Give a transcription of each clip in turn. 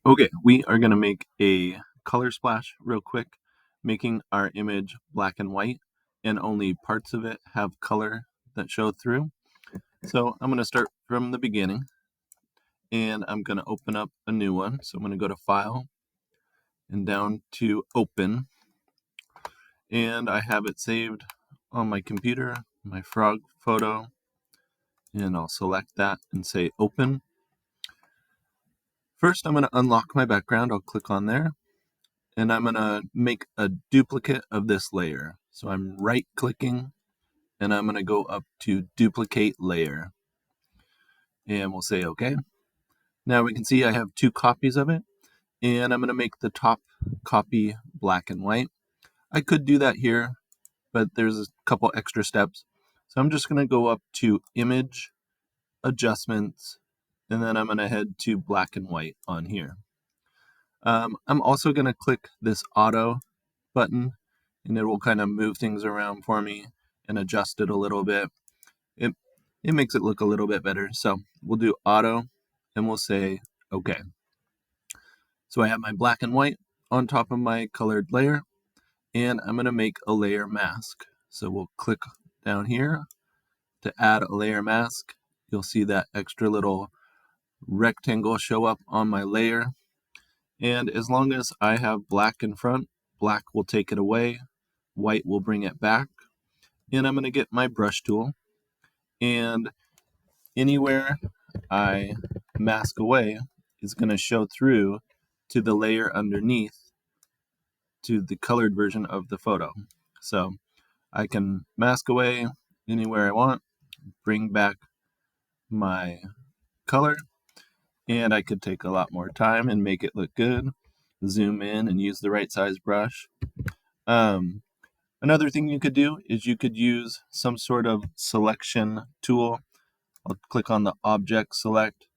Okay, we are going to make a color splash real quick, making our image black and white, and only parts of it have color that show through. So I'm going to start from the beginning, and I'm going to open up a new one. So I'm going to go to File and down to Open, and I have it saved on my computer, my frog photo, and I'll select that and say Open. First, I'm going to unlock my background. I'll click on there, and I'm going to make a duplicate of this layer. So I'm right clicking and I'm going to go up to duplicate layer and we'll say OK. Now we can see I have two copies of it, and I'm going to make the top copy black and white. I could do that here, but there's a couple extra steps. So I'm just going to go up to Image, Adjustments, and then I'm going to head to black and white on here. I'm also going to click this Auto button, and it will kind of move things around for me and adjust it a little bit. It, it makes it look a little bit better. So we'll do Auto, and we'll say OK. So I have my black and white on top of my colored layer, and I'm going to make a layer mask. So we'll click down here to add a layer mask. You'll see that extra little rectangle show up on my layer. And as long as I have black in front, black will take it away, white will bring it back. And I'm going to get my brush tool, and anywhere I mask away is going to show through to the layer underneath to the colored version of the photo. So I can mask away anywhere I want, bring back my color, and I could take a lot more time and make it look good, zoom in and use the right size brush. Another thing you could do is you could use some sort of selection tool. I'll click on the object select,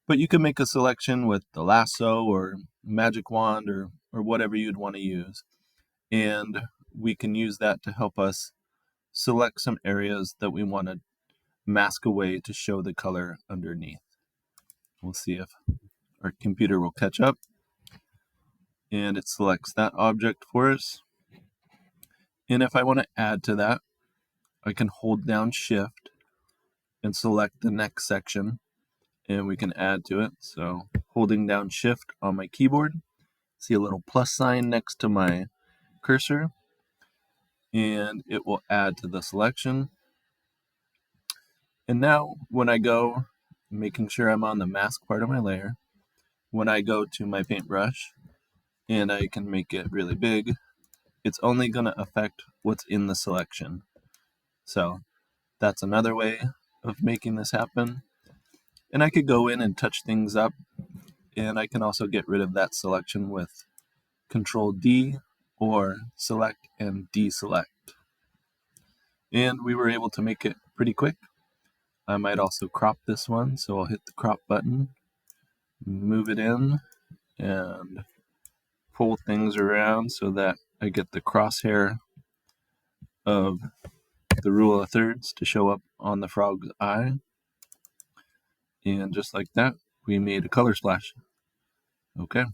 but you can make a selection with the lasso or magic wand or whatever you'd want to use. And we can use that to help us select some areas that we want to mask away to show the color underneath. We'll see if our computer will catch up. And it selects that object for us. And if I want to add to that, I can hold down Shift and select the next section, and we can add to it. So holding down Shift on my keyboard, see a little plus sign next to my cursor, and it will add to the selection. And now when I go, making sure I'm on the mask part of my layer, when I go to my paintbrush and I can make it really big, it's only going to affect what's in the selection. So that's another way of making this happen. And I could go in and touch things up, and I can also get rid of that selection with Control D or select and deselect. And we were able to make it pretty quick. I might also crop this one, so I'll hit the crop button, move it in, and pull things around so that I get the crosshair of the rule of thirds to show up on the frog's eye. And just like that, we made a color splash. Okay.